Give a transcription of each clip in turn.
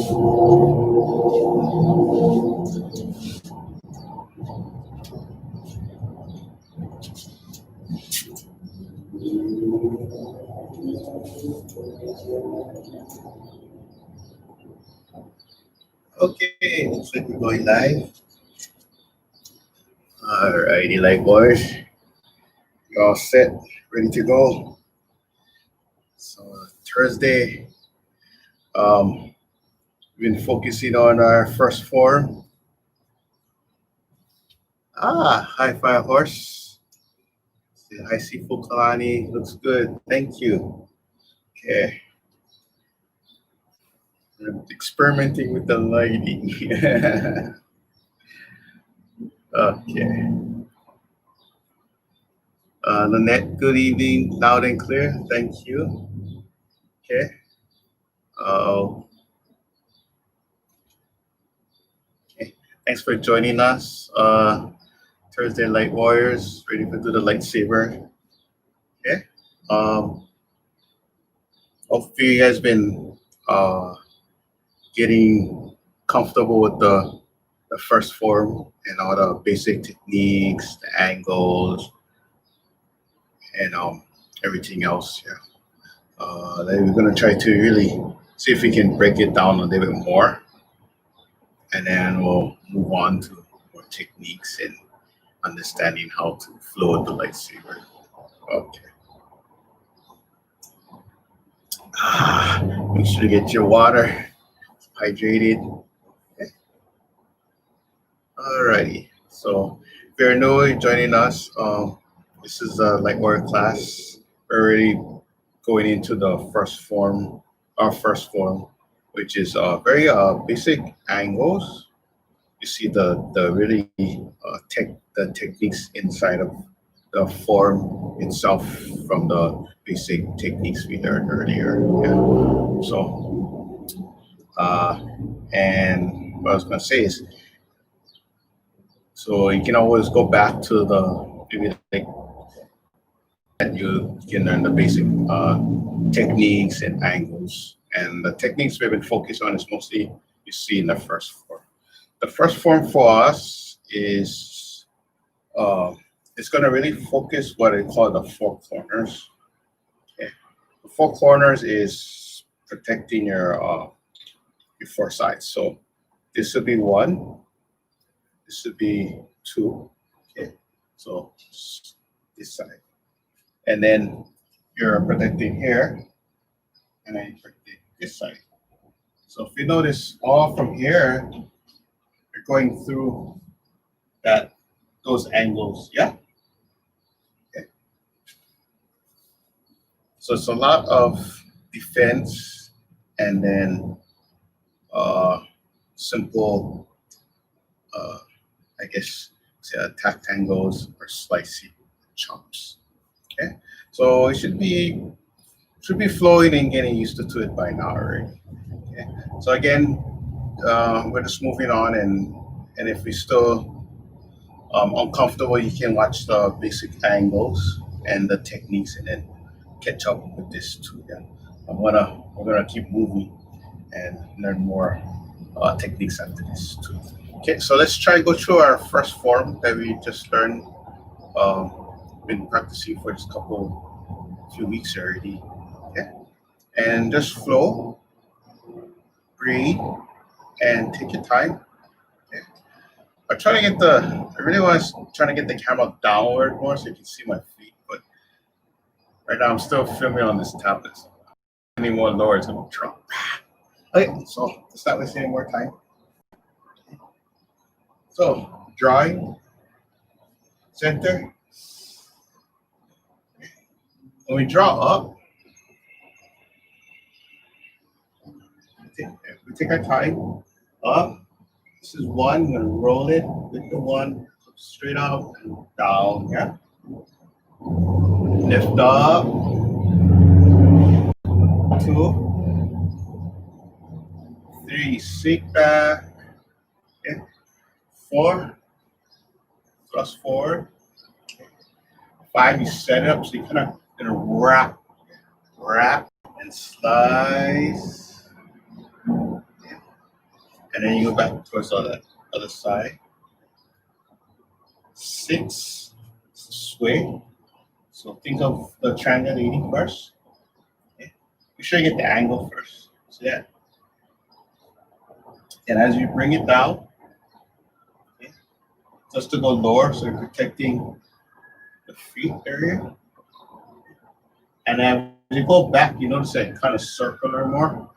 Okay, looks like we're going live. Alrighty, LightWarriors, you're all set, ready to go. So Thursday, we've been focusing on our first form. High five horse. I see full Kalani, looks good. Thank you. Okay. I'm experimenting with the lighting. Okay. Lynette, good evening, loud and clear. Thank you. Okay. Okay. Thanks for joining us. Thursday LightWarriors, ready to do the lightsaber. Okay. Hopefully you guys been getting comfortable with the first form and all the basic techniques, the angles, and everything else. Yeah. Then we're gonna try to really see if we can break it down a little bit more, and then we'll move on to more techniques and understanding how to flow with the lightsaber. Okay. Make sure to get your water hydrated. Okay. Alrighty. So if you're new joining us, this is a LightWarrior class. We're already going into the first form, our first form, which is very basic angles. You see the really the techniques inside of the form itself from the basic techniques we learned earlier. Yeah. So, and what I was gonna say is, so you can always go back to the maybe like and you can learn the basic techniques and angles. And the techniques we've been focused on is mostly you see in the first form. The first form for us is it's going to really focus what I call the four corners. Okay. The four corners is protecting your four sides. So this would be one, this would be two. Okay, so this side, and then you're protecting here, and then you're protecting this side. So if you notice, all from here, you're going through those angles. Yeah. Okay. So it's a lot of defense, and then simple, I guess, say attack angles or slicing chomps. Okay, so it should be flowing and getting used to it by now already. Okay, so again, we're just moving on, and if we still uncomfortable, you can watch the basic angles and the techniques, and then catch up with this too. Yeah, we're gonna keep moving and learn more techniques after this too. Okay, so let's try to go through our first form that we just learned. Been practicing for this few weeks already. Okay, and just flow, breathe, and take your time. Okay, I really want to try to get the camera downward more so you can see my feet, but right now I'm still filming on this tablet. So any more lower, it's gonna drop. Okay, so let's not waste any more time. So drawing, center. When we draw up, we take our time up. This is one. I'm gonna roll it with the one straight up and down. Yeah. Lift up. 2, 3. Sink back. Okay. 4. Thrust forward. 5. You set it up so you kind of gonna wrap and slice. And then you go back towards the other side. 6, sway. So think of the triangulating first. Okay. Make sure you get the angle first. So yeah. And as you bring it down, okay, just to go lower, so you're protecting the feet area. And then as you go back, you notice that kind of circular more.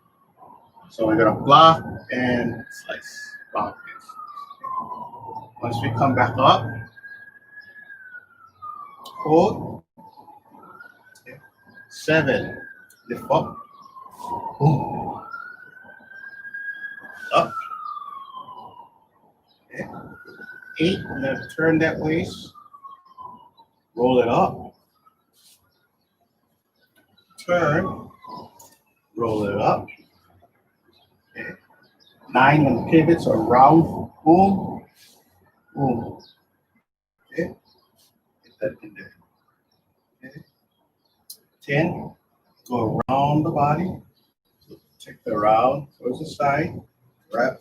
So we're gonna block and slice. Block and slice. Once we come back up, hold. Okay. 7, lift up. Boom. Up. Okay. 8, I'm gonna turn that waist. Roll it up. Turn. Roll it up. Okay. 9, when pivots or round. Boom. Boom. Okay. Get that in there. Okay. 10, go around the body. So take the round towards the side. Wrap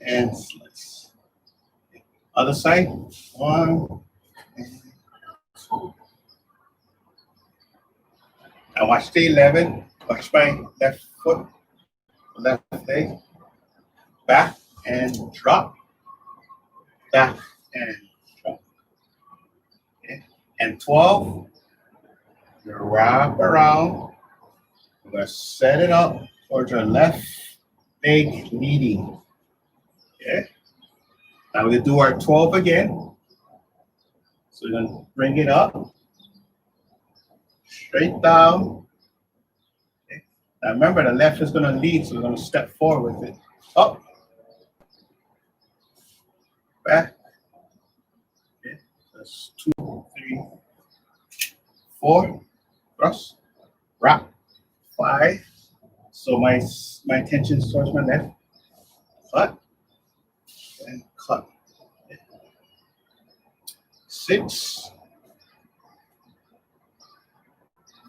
and slice. Okay. Other side. 1 and 2. Now watch the 11. Watch my left foot, left leg. Back and drop. Back and drop. Okay. And 12, you wrap around. We're going to set it up towards your left leg leading. Okay. Now we're going to do our 12 again. So we're going to bring it up. Straight down. Okay. Now remember, the left is going to lead, so we're going to step forward with it. Up. Back. Okay. That's 2, 3, 4. Cross. Wrap. 5. So my tension is towards my left. Cut. And cut. Okay. 6.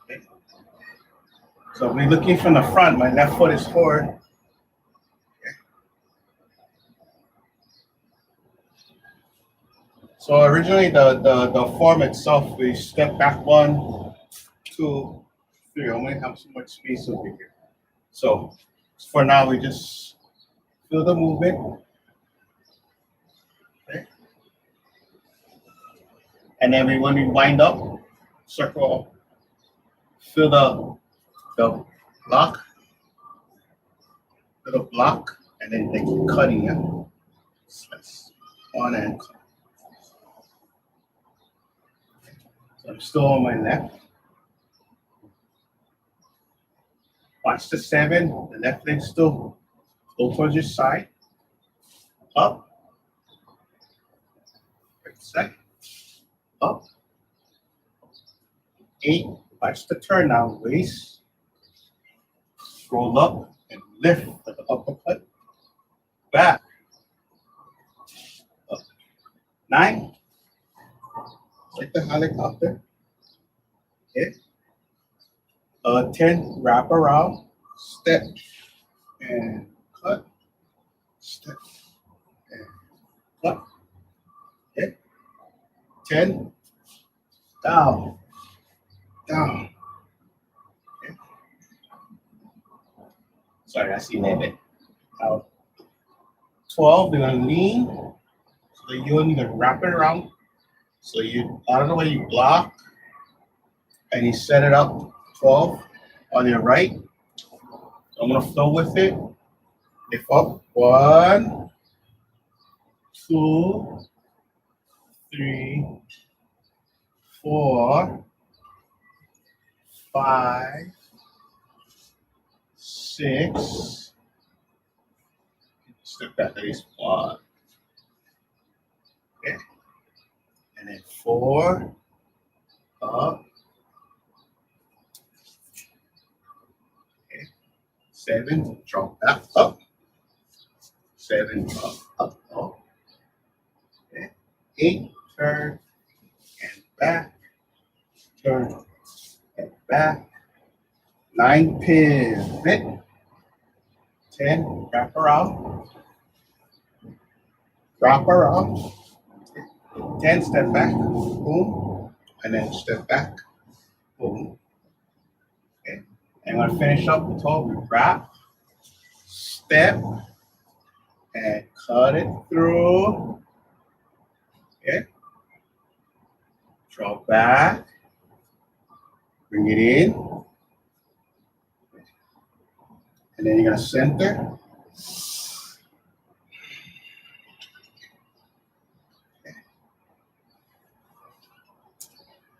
Okay. So we're looking from the front. My left foot is forward. Okay. So originally the form itself, we step back 1, 2, 3. I only have so much space over here. So for now, we just feel the movement. Okay. And then when we wind up, circle, feel the block, little block, and then they keep cutting it. Slice. 1 and cut. So I'm still on my left. Watch the 7, the left leg still go towards your side. Up. Right side. Up. 8, watch the turn now. Waist. Roll up and lift like an uppercut. Back. Up. 9. Like the helicopter. Okay. 10, wrap around, step, and cut, step, and cut. Okay. 10, down, down. Okay. Sorry, that's 11. Now, 12, you're gonna lean, so you're gonna wrap it around. So you, out of the way, you block, and you set it up. 12 on your right. I'm gonna flow with it. Lift up. 1, 2, 3, 4, 5, 6. Step back at least 1. Okay. And then 4. Up. 7, drop back up. 7, up. Okay. 8, turn and back. Turn and back. 9, pivot. 10, wrap around. wrap around, 10 step back, boom, and then step back, boom. Okay. And when I finish up the toe, we wrap, step, and cut it through. Okay. Draw back, bring it in, and then you're gonna center. Okay.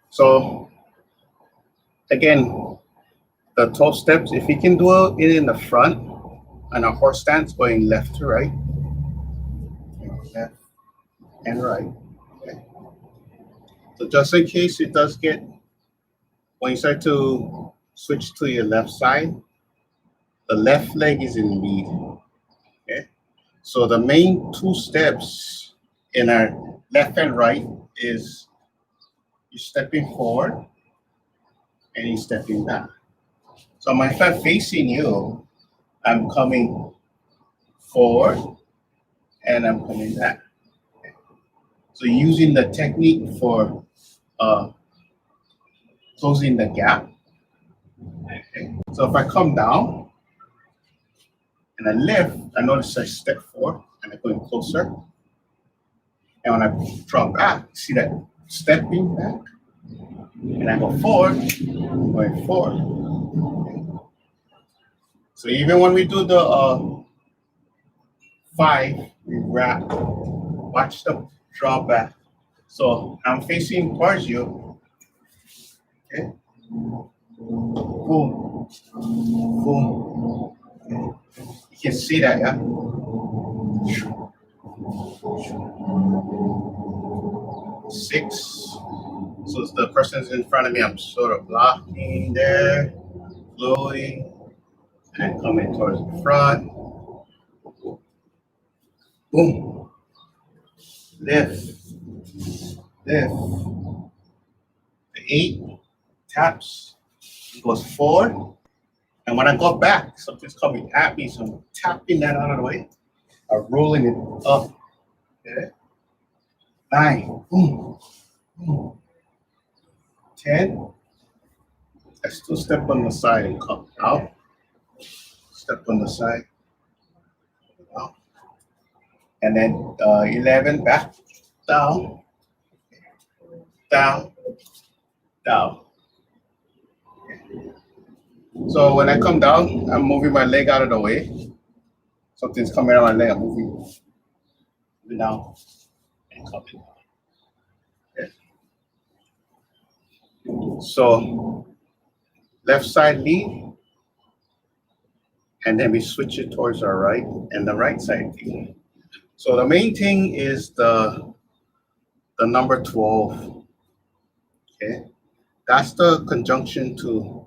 So again, the 12 steps, if you can do it in the front, and a horse stance going left to right, left and right. Okay. So just in case it does get, when you start to switch to your left side, the left leg is in lead. Okay. So the main two steps in our left and right is you're stepping forward and you're stepping back. So if I'm facing you, I'm coming forward and I'm coming back. Okay. So using the technique for closing the gap. Okay. So if I come down and I lift, I notice I step forward and I'm going closer. And when I drop back, see that stepping back, and I go forward, going forward. Okay. So even when we do the 5, we wrap, watch the draw back. So I'm facing towards you. Okay. Boom. Boom. Okay. You can see that, yeah? 6. So the person's in front of me, I'm sort of blocking there, floating, and coming towards the front. Boom. Lift. Lift. The 8 taps, goes forward. And when I go back, something's coming at me, so I'm tapping that out of the way. I'm rolling it up. Okay. 9. Boom. Boom. 10. I still step on the side and come out. Step on the side. Out. And then 11, back, down, down, down. So when I come down, I'm moving my leg out of the way. Something's coming out of my leg, I'm moving down and coming down. Okay. So left side lead, and then we switch it towards our right, and the right side lead. So the main thing is the number 12. Okay, that's the conjunction to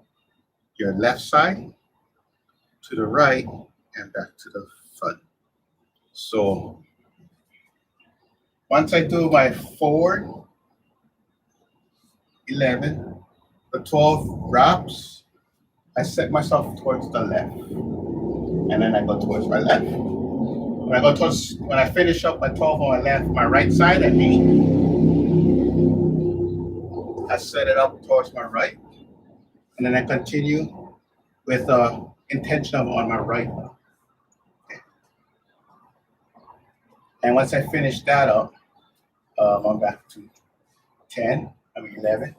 your left side, to the right, and back to the front. So once I do my forward 11, the 12 wraps, I set myself towards the left, and then I go towards my left. When I finish up my 12 on my left, my right side, I set it up towards my right, and then I continue with intention on my right. Okay. And once I finish that up, I'm back to 10, 11,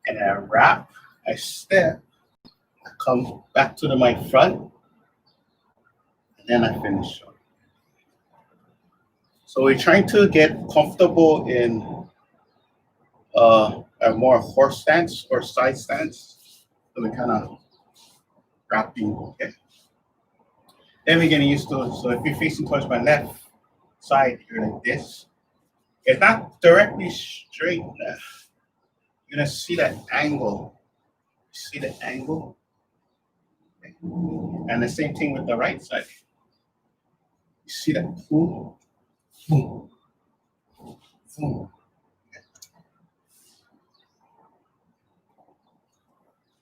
and I wrap, I step, I come back to my front, and then I finish up. So we're trying to get comfortable in a more horse stance or side stance. So we're kind of wrapping, okay? Then we're getting used to it. So if you're facing towards my left side, you're like this. It's not directly straight. You're gonna see that angle. See the angle? Okay. And the same thing with the right side. You see that boom, boom, boom.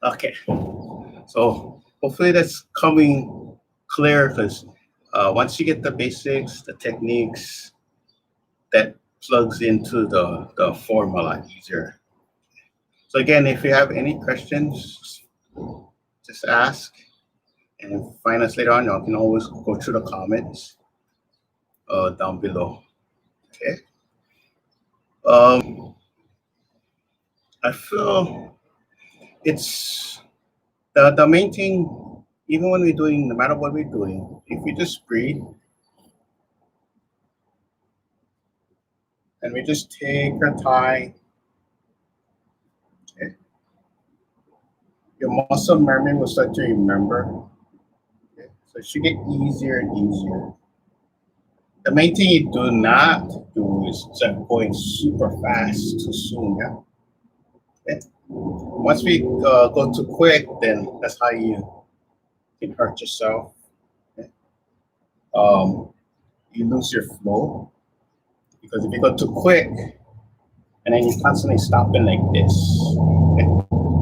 Okay, so hopefully that's coming clear, because Once you get the basics, the techniques, that plugs into the form a lot easier. So again, if you have any questions, just ask and find us later on. You can always go through the comments down below. Okay. I feel it's the main thing, even when we're doing, no matter what we're doing, if we just breathe and we just take our time, okay, your muscle memory will start to remember. Okay? So it should get easier and easier. The main thing you do not do is start going super fast too soon. Yeah. Okay? Once we go too quick, then that's how you can hurt yourself. Okay? You lose your flow because if you go too quick and then you're constantly stopping like this. Okay?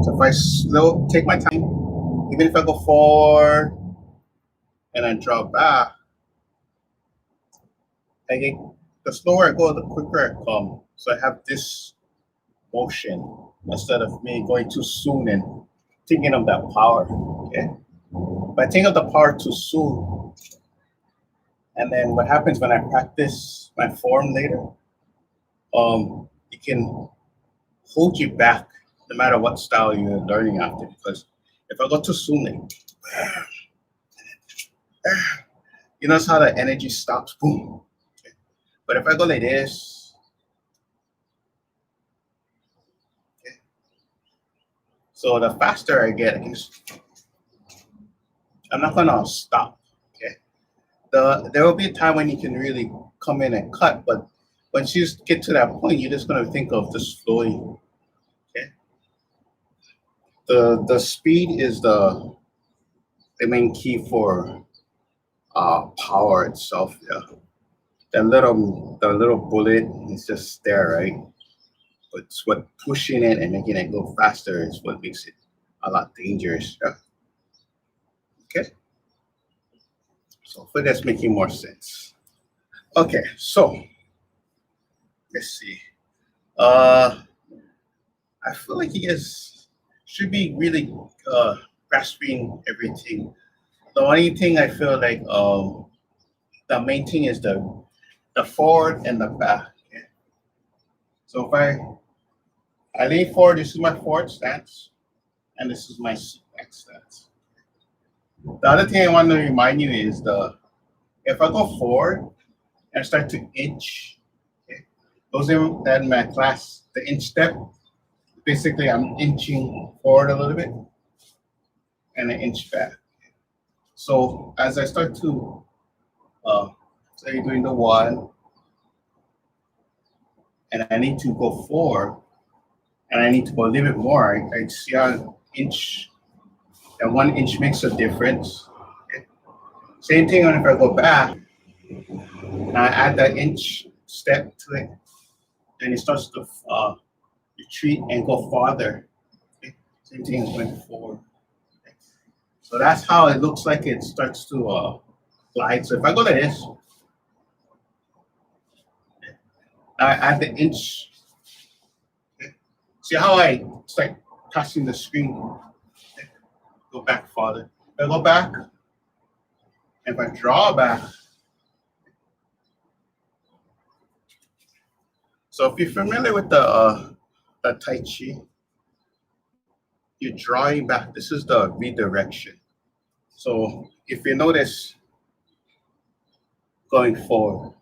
So if I take my time, even if I go forward and I drop back, the slower I go, the quicker I come. So I have this motion instead of me going too soon and thinking of that power. Okay. If I think of the power too soon, and then what happens when I practice my form later, it can hold you back no matter what style you're learning after. Because if I go too soon, like, you notice how the energy stops, boom. Okay. But if I go like this, okay, so the faster I get, I'm not gonna stop. Okay, there will be a time when you can really come in and cut, but once you get to that point, you're just gonna think of just flowing. Okay, the speed is the main key for power itself. Yeah, the little bullet is just there, right? But it's what pushing it and making it go faster is what makes it a lot dangerous. Yeah. Okay. So hopefully that's making more sense. Okay, so let's see. I feel like you guys should be really grasping everything. The only thing I feel like the main thing is the forward and the back. Okay? So if I lean forward, this is my forward stance, and this is my back stance. The other thing I want to remind you is if I go forward and start to inch, okay, those are that in my class, the inch step. Basically, I'm inching forward a little bit and an inch back. So as I start to, say you're doing the one, and I need to go forward, and I need to go a little bit more, I see how that 1 inch makes a difference. Okay. Same thing if I go back, and I add that inch step to it, and it starts to retreat and go farther. Okay. Same thing as going forward. Okay. So that's how it looks like it starts to glide. So if I go like this, I add the inch. Okay. See how I start touching the screen? Okay. Go back farther. If I go back, if I draw back. So if you're familiar with the Tai Chi, you're drawing back. This is the redirection. So if you notice going forward,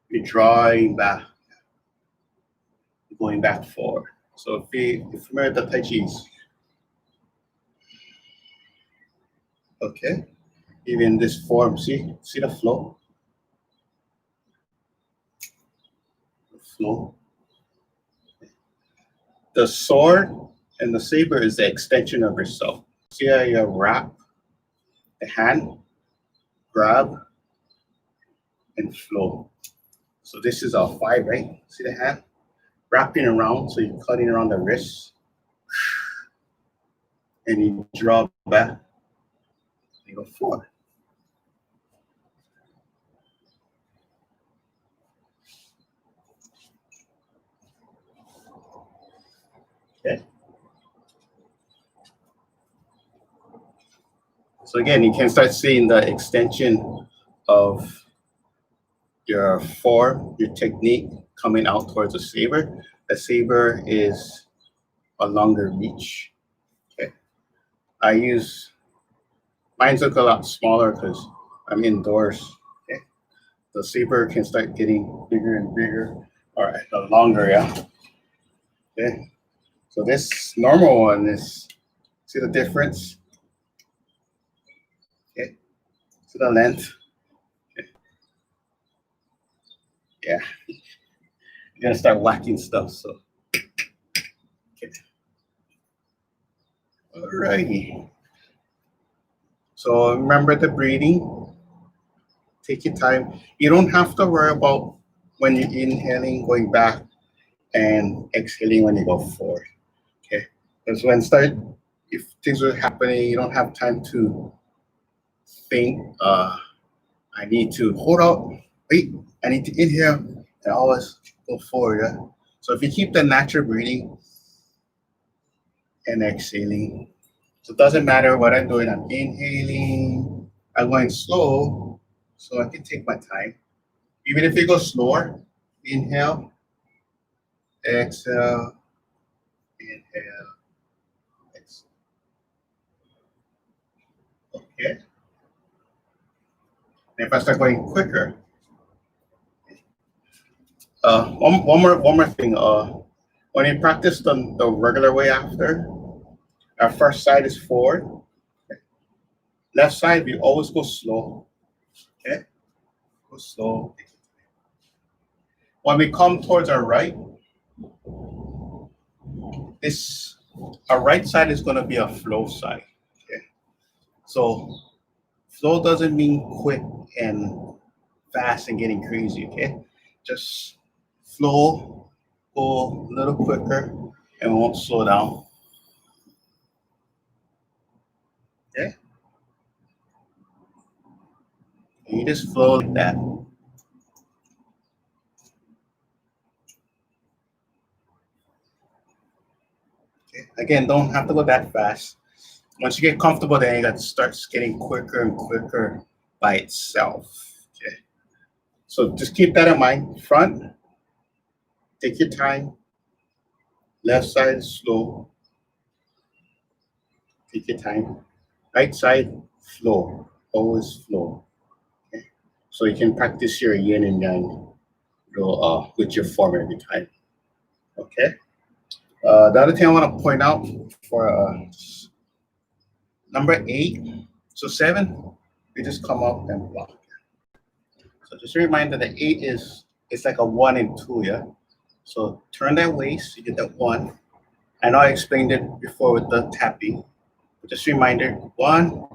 you're drawing back, going back forward. So if you're familiar with the Tai Chi's, okay, even this form, see the flow? The flow. The sword and the saber is the extension of yourself. See how you wrap the hand, grab, and flow. So this is a 5, right? See the hand? Wrapping around, so you're cutting around the wrist. And you draw back, and you go forward. Okay. So again, you can start seeing the extension of your form, your technique coming out towards the saber. The saber is a longer reach. Okay. Mine's look a lot smaller because I'm indoors. Okay. The saber can start getting bigger and bigger, or longer, yeah. Okay. So this normal one is, see the difference? Okay. See the length? Okay. Yeah. You're gonna start whacking stuff, so. Okay. Alrighty. So remember the breathing. Take your time. You don't have to worry about when you're inhaling, going back, and exhaling when you go forward. Okay. Because if things are happening, you don't have time to think, I need to hold out, wait, I need to inhale, and always go forward. Yeah? So if you keep the natural breathing and exhaling, so it doesn't matter what I'm doing, I'm inhaling, I'm going slow, so I can take my time. Even if you go slower, inhale, exhale, inhale, exhale. Okay. And if I start going quicker, one more thing. When you practice the regular way after, our first side is forward. Left side, we always go slow. Okay, go slow. When we come towards our right, our right side is going to be a flow side. Okay, so flow doesn't mean quick and fast and getting crazy. Okay, just flow, go a little quicker, and we won't slow down. Okay, and you just flow like that. Okay, again, don't have to go that fast. Once you get comfortable, then it starts getting quicker and quicker by itself. Okay. So just keep that in mind. Front, take your time. Left side, slow. Take your time. Right side, flow. Always flow. Okay. So you can practice your yin and yang with your form every time. Okay. The other thing I want to point out for number 8, so 7, we just come up and block. So just a reminder that 8 it's like a 1 and 2, yeah? So turn that waist, you get that 1. I know I explained it before with the tapping, but just a reminder, 1,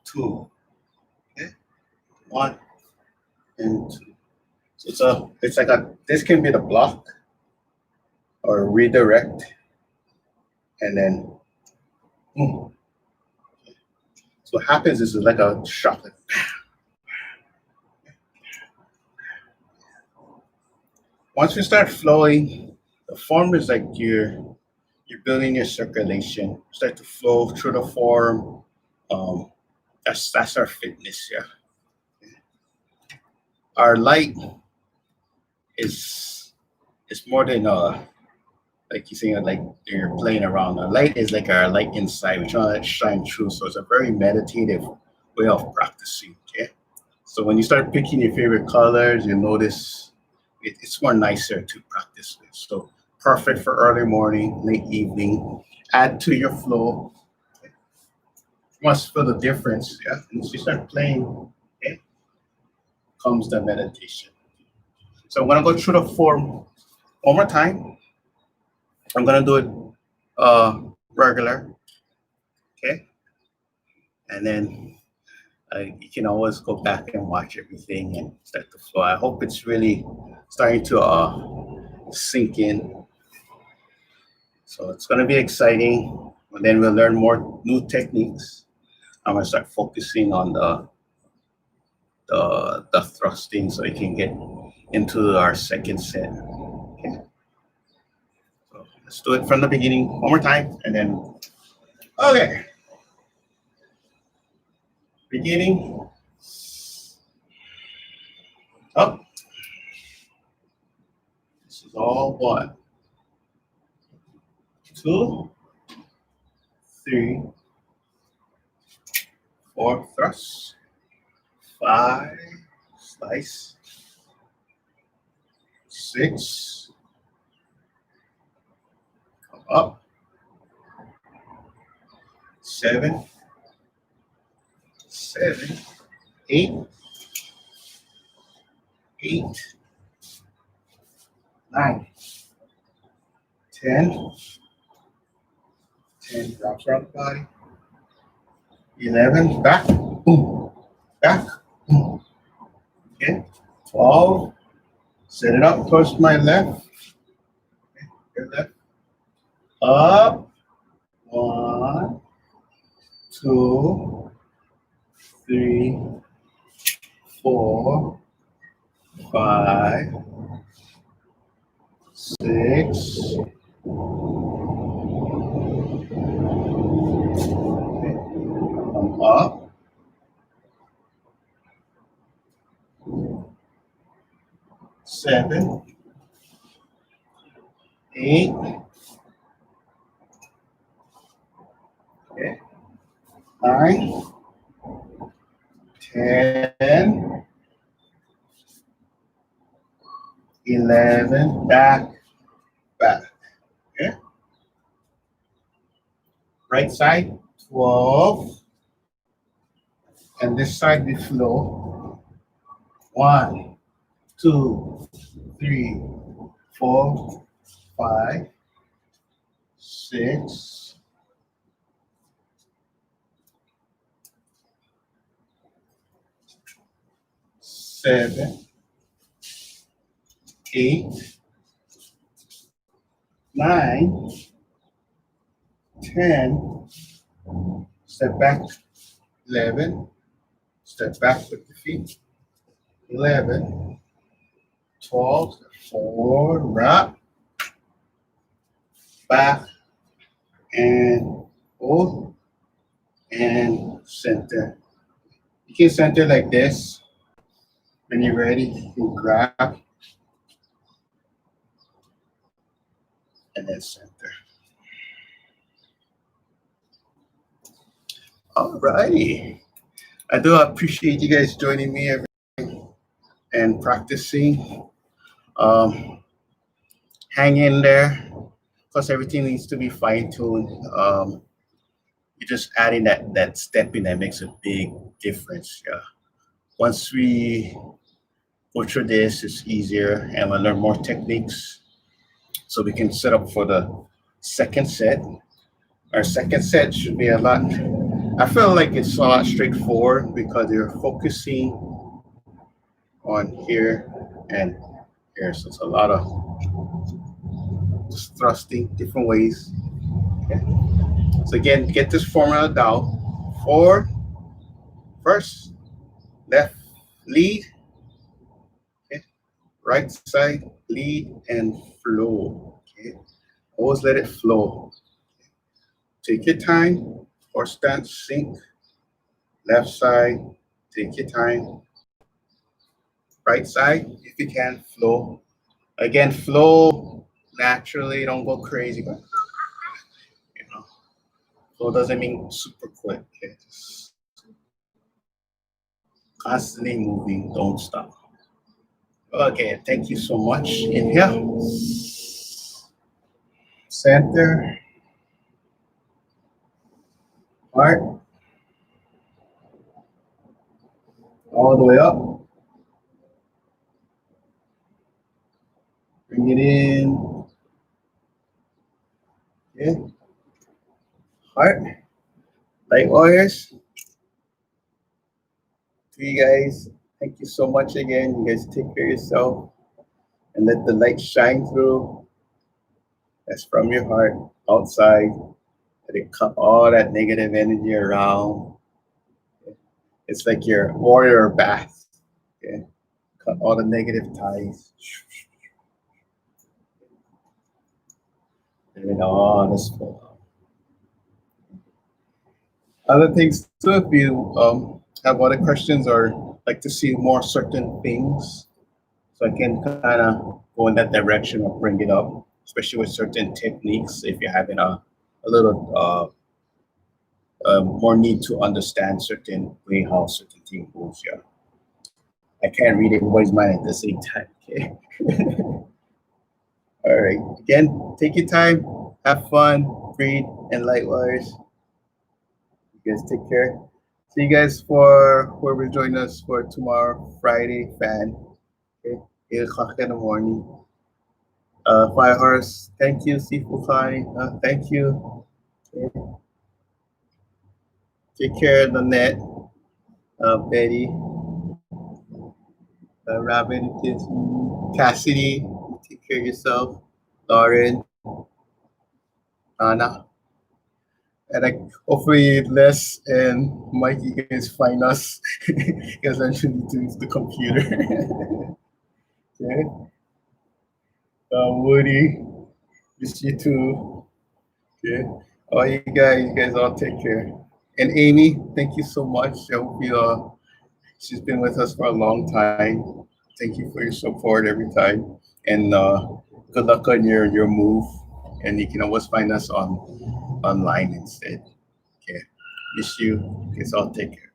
2, okay? 1 and 2. So it's like this can be the block or redirect, and then boom. So what happens is it's like a shock. Like, once you start flowing, the form is like you're building your circulation. Start to flow through the form. That's our fitness, yeah. Our light is more than like you saying, like you're playing around. Our light is like our light inside. We're trying to shine through. So it's a very meditative way of practicing. Okay. So when you start picking your favorite colors, you notice it's more nicer to practice with. So perfect for early morning, late evening. Add to your flow. Okay. You must feel the difference. Yeah. Once you start playing, okay, comes the meditation. So I'm gonna go through the form one more time. I'm gonna do it regular, okay? And then you can always go back and watch everything and start to flow. I hope it's really starting to sink in. So it's gonna be exciting. And then we'll learn more new techniques. I'm gonna start focusing on the thrusting so we can get into our second set. Okay. So Let's do it from the beginning one more time, and then, okay. Beginning, up. This is all 1, 2, 3, 4, thrust, 5, slice, 6, come up, 7, 8, 9, 10, 10 drops around the body, 11, back, boom, back, boom. Okay, 12, set it up towards my left, okay, your left, up, 1, 2, 3, 4, 5, 6, okay, come up, 7, 8, okay, 9, 10, 11, back, okay. Right side, 12, and this side we flow. 1, 2, 3, 4, 5, 6, 7, 8, 9, 10, step back, 11, step back with the feet, 11, 12, 4, wrap, back, and hold, and center. You can center like this. When you're ready, you can grab, and then center. All righty. I do appreciate you guys joining me and practicing. Hang in there. Plus, everything needs to be fine-tuned. You're just adding that step in that makes a big difference. Yeah. Once we go through this, it's easier, and we'll learn more techniques, so we can set up for the second set. Our second set should be a lot. I feel like it's a lot straightforward because you're focusing on here and here, so it's a lot of just thrusting different ways. Okay. So again, get this formula down. 4, first, left, lead, okay. Right side, lead and flow. Okay. Always let it flow. Take your time, horse stance, sink, left side, take your time. Right side, if you can, flow. Again, flow naturally, don't go crazy. But, flow doesn't mean super quick. Okay? Just constantly moving, don't stop. Okay, thank you so much. Inhale. Center. Heart. All the way up. Bring it in. Okay. Heart. LightWarriors. To you guys, thank you so much again. You guys take care of yourself and let the light shine through. That's from your heart outside. Let it cut all that negative energy around. It's like your warrior bath. Okay. Cut all the negative ties. And on as well. Other things too, if you have other questions or like to see more certain things, so I can kind of go in that direction or bring it up, especially with certain techniques. If you're having a little more need to understand certain way how certain thing moves. Yeah, I can't read everybody's mind at the same time. Okay. All right. Again, take your time, have fun, read, and LightWarriors. You guys take care. See you guys for whoever join us for tomorrow, Friday, fan. Okay, 8 o'clock in the morning. Fire Horse, thank you. Sifu Kai, thank you. Okay. Take care, Nanette, Betty, Robin, Cassidy. Take care of yourself. Lauren, Anna. And like hopefully Les and Mike, you guys find us because I'm trying to use the computer. Okay. Woody, miss you too. Okay. All you guys all take care. And Amy, thank you so much. I hope you she's been with us for a long time. Thank you for your support every time. And good luck on your move. And you can always find us on online instead. Okay. Miss you. Okay, so I'll take care.